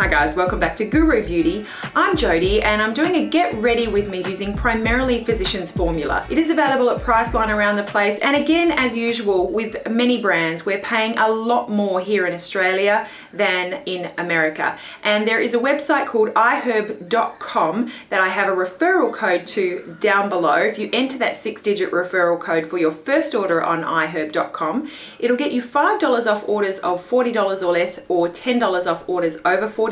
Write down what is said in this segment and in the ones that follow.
Hi guys, welcome back to Guru Beauty. I'm Jodie and I'm doing a get ready with me using primarily Physicians Formula. It is available at Priceline around the place, and again, as usual with many brands, we're paying a lot more here in Australia than in America. And there is a website called iherb.com that I have a referral code to down below. If you enter that 6-digit referral code for your first order on iherb.com, it'll get you $5 off orders of $40 or less, or $10 off orders over $40.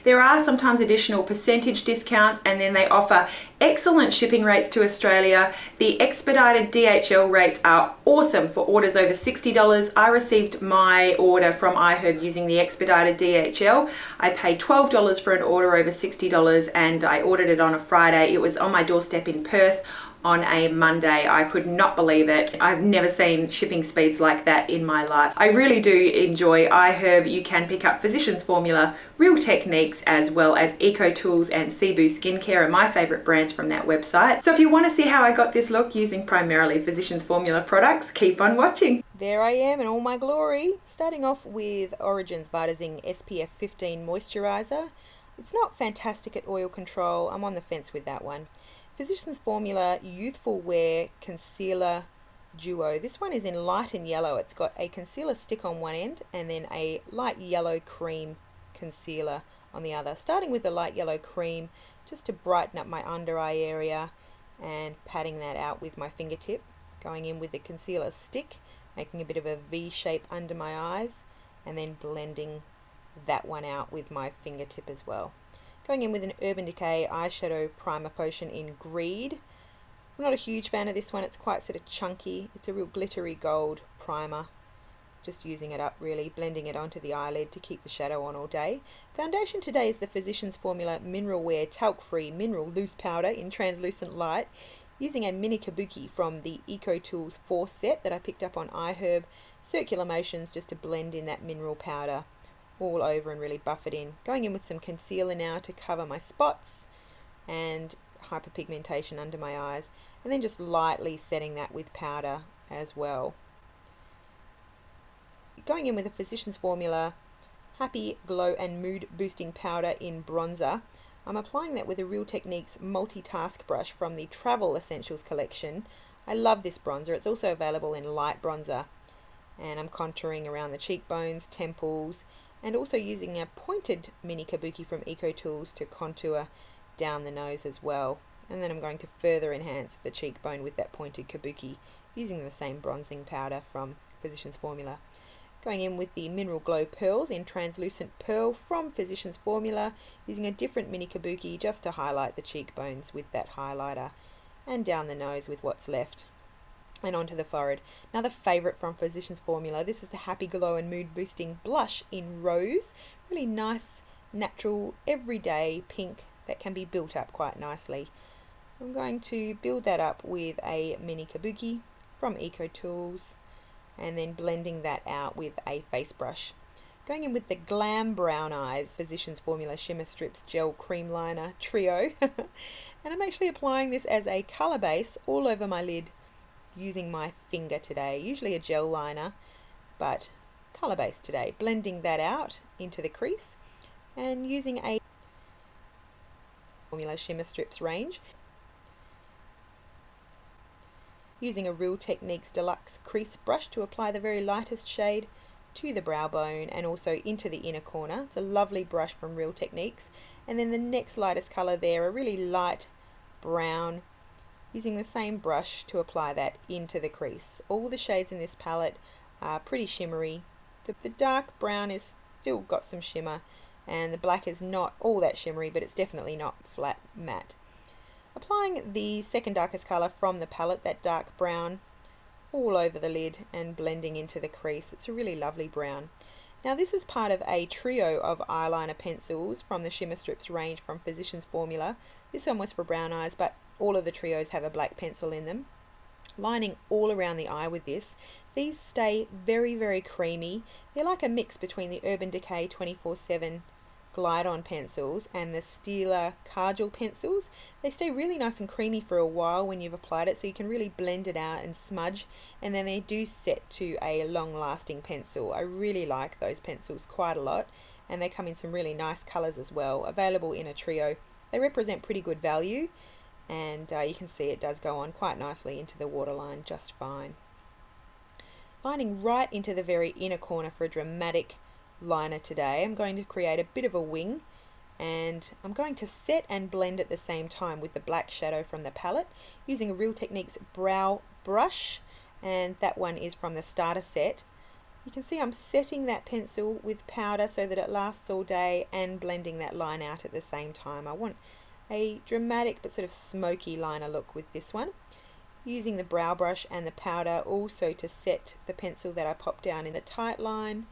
There are sometimes additional percentage discounts, and then they offer excellent shipping rates to Australia. The expedited DHL rates are awesome for orders over $60. I received my order from iherb using the expedited DHL. I paid $12 for an order over $60 and I ordered it on a Friday. It was on my doorstep in Perth on a Monday. I could not believe it. I've never seen shipping speeds like that in my life. I really do enjoy iherb. You can pick up Physicians Formula, Real Techniques, as well as Eco Tools and Cebu Skincare are my favorite brands from that website. So if you want to see how I got this look using primarily Physicians Formula products, keep on watching. There I am in all my glory, starting off with Origin's Vitazing SPF 15 Moisturizer. It's not fantastic at oil control. I'm on the fence with that one. Physicians Formula Youthful Wear Concealer Duo. This one is in light and yellow. It's got a concealer stick on one end and then a light yellow cream concealer on the other. Starting with the light yellow cream just to brighten up my under eye area and patting that out with my fingertip. Going in with the concealer stick, making a bit of a V shape under my eyes, and then blending that one out with my fingertip as well. Going in with an Urban Decay Eyeshadow Primer Potion in Greed. I'm not a huge fan of this one. It's quite sort of chunky. It's a real glittery gold primer. Just using it up really, blending it onto the eyelid to keep the shadow on all day. Foundation today is the Physicians Formula Mineral Wear Talc Free Mineral Loose Powder in Translucent Light. Using a mini kabuki from the Eco Tools 4 set that I picked up on iherb. Circular motions just to blend in that mineral powder all over and really buff it in. Going in with some concealer now to cover my spots and hyperpigmentation under my eyes, and then just lightly setting that with powder as well. Going in with a Physicians Formula Happy Glow and Mood Boosting Powder in Bronzer. I'm applying that with a Real Techniques multitask brush from the Travel Essentials collection. I love this bronzer. It's also available in light bronzer. And I'm contouring around the cheekbones, temples, and also using a pointed mini kabuki from Eco Tools to contour down the nose as well. And then I'm going to further enhance the cheekbone with that pointed kabuki using the same bronzing powder from Physicians Formula. Going in with the Mineral Glow Pearls in Translucent Pearl from Physicians Formula, using a different mini kabuki just to highlight the cheekbones with that highlighter, and down the nose with what's left. And onto the forehead. Another favourite from Physicians Formula, this is the Happy Glow and Mood Boosting Blush in Rose. Really nice, natural, everyday pink that can be built up quite nicely. I'm going to build that up with a mini kabuki from Eco Tools, and then blending that out with a face brush. Going in with the Glam Brown Eyes Physicians Formula Shimmer Strips Gel Creamliner Trio. And I'm actually applying this as a colour base all over my lid, using my finger today. Usually a gel liner, but colour base today. Blending that out into the crease and using a Formula Shimmer Strips range. Using a Real Techniques Deluxe Crease Brush to apply the very lightest shade to the brow bone and also into the inner corner. It's a lovely brush from Real Techniques. And then the next lightest colour there, a really light brown, using the same brush to apply that into the crease. All the shades in this palette are pretty shimmery. The dark brown is still got some shimmer, and the black is not all that shimmery, but it's definitely not flat matte. Applying the second darkest colour from the palette, that dark brown, all over the lid and blending into the crease. It's a really lovely brown. Now this is part of a trio of eyeliner pencils from the Shimmer Strips range from Physicians Formula. This one was for brown eyes, but all of the trios have a black pencil in them. Lining all around the eye with this. These stay very, very creamy. They're like a mix between the Urban Decay 24/7 Glide-On pencils and the Stila Kajal pencils. They stay really nice and creamy for a while when you've applied it, so you can really blend it out and smudge, and then they do set to a long-lasting pencil. I really like those pencils quite a lot, and they come in some really nice colours as well, available in a trio. They represent pretty good value, and you can see it does go on quite nicely into the waterline just fine. Lining right into the very inner corner for a dramatic liner today. I'm going to create a bit of a wing, and I'm going to set and blend at the same time with the black shadow from the palette using a Real Techniques brow brush, and that one is from the starter set. You can see I'm setting that pencil with powder so that it lasts all day and blending that line out at the same time. I want a dramatic but sort of smoky liner look with this one. Using the brow brush and the powder also to set the pencil that I popped down in the tight line,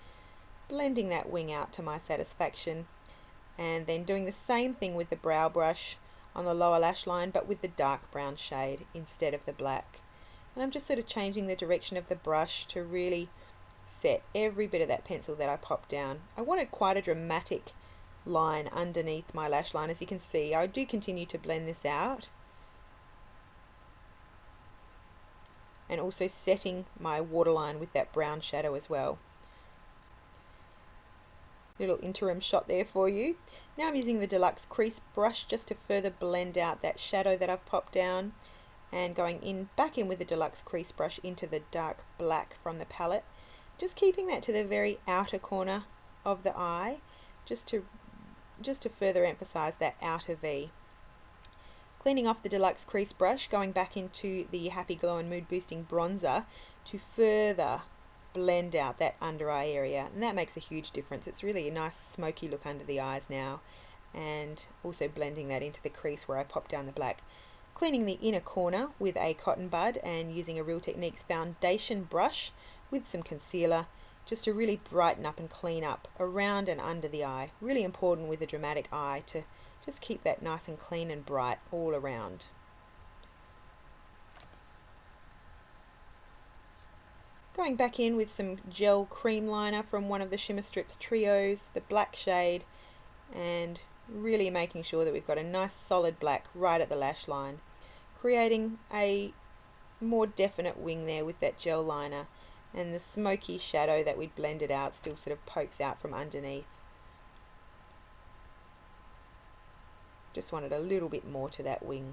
blending that wing out to my satisfaction, and then doing the same thing with the brow brush on the lower lash line but with the dark brown shade instead of the black. And I'm just sort of changing the direction of the brush to really set every bit of that pencil that I popped down. I wanted quite a dramatic line underneath my lash line. As you can see, I do continue to blend this out, and also setting my waterline with that brown shadow as well. Little interim shot there for you. Now I'm using the Deluxe Crease brush just to further blend out that shadow that I've popped down, and going in back in with the Deluxe Crease brush into the dark black from the palette, just keeping that to the very outer corner of the eye, just to further emphasize that outer V. Cleaning off the Deluxe Crease brush, going back into the Happy Glow and Mood Boosting bronzer to further blend out that under eye area, and that makes a huge difference. It's really a nice smoky look under the eyes now, and also blending that into the crease where I popped down the black. Cleaning the inner corner with a cotton bud and using a Real Techniques foundation brush with some concealer just to really brighten up and clean up around and under the eye. Really important with a dramatic eye to just keep that nice and clean and bright all around. Going back in with some gel cream liner from one of the Shimmer Strips trios, the black shade, and really making sure that we've got a nice solid black right at the lash line, creating a more definite wing there with that gel liner, and the smoky shadow that we'd blended out still sort of pokes out from underneath. Just wanted a little bit more to that wing,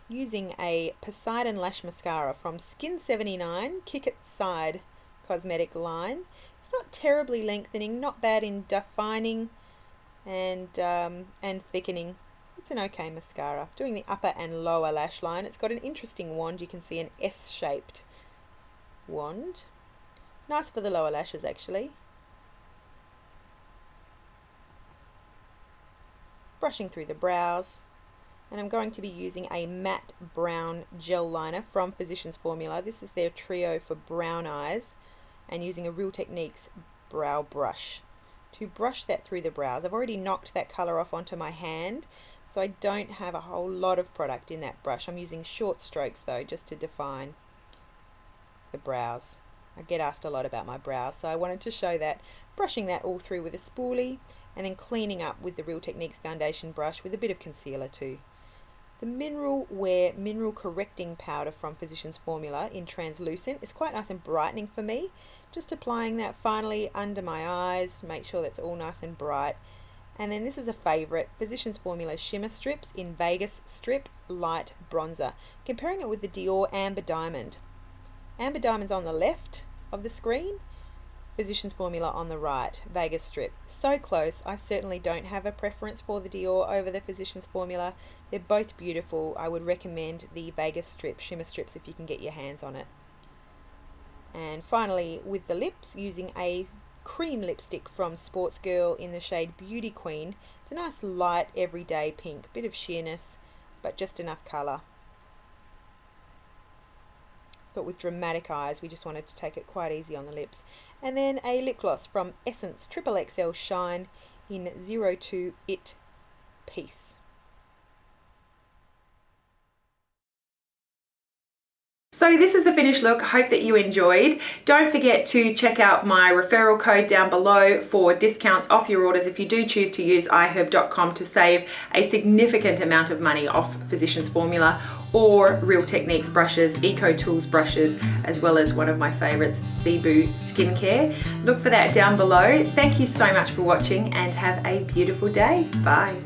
Using a Poseidon lash mascara from Skin 79 Kick It Side cosmetic line. It's not terribly lengthening, not bad in defining and thickening. It's an okay mascara. Doing the upper and lower lash line. It's got an interesting wand. You can see an S-shaped wand. Nice for the lower lashes actually. Brushing through the brows, and I'm going to be using a matte brown gel liner from Physicians Formula. This is their trio for brown eyes, and using a Real Techniques brow brush to brush that through the brows. I've already knocked that colour off onto my hand, so I don't have a whole lot of product in that brush. I'm using short strokes though, just to define the brows. I get asked a lot about my brows, so I wanted to show that, brushing that all through with a spoolie, and then cleaning up with the Real Techniques foundation brush with a bit of concealer too. The Mineral Wear Mineral Correcting Powder from Physicians Formula in Translucent is quite nice and brightening for me. Just applying that finally under my eyes, make sure that's all nice and bright. And then this is a favourite, Physicians Formula Shimmer Strips in Vegas Strip Light Bronzer. Comparing it with the Dior Amber Diamond. Amber Diamond's on the left of the screen, Physicians Formula on the right, Vegas Strip. So close. I certainly don't have a preference for the Dior over the Physicians Formula. They're both beautiful. I would recommend the Vegas Strip Shimmer Strips if you can get your hands on it. And finally, with the lips, using a cream lipstick from Sportsgirl in the shade Beauty Queen. It's a nice light everyday pink, bit of sheerness, but just enough colour. But with dramatic eyes, we just wanted to take it quite easy on the lips. And then a lip gloss from Essence XXXL Shine in 02 It Peace. So this is the finished look. Hope that you enjoyed. Don't forget to check out my referral code down below for discounts off your orders if you do choose to use iherb.com to save a significant amount of money off Physicians Formula or Real Techniques brushes, Eco Tools brushes, as well as one of my favorites, Cebu Skincare. Look for that down below. Thank you so much for watching and have a beautiful day. Bye.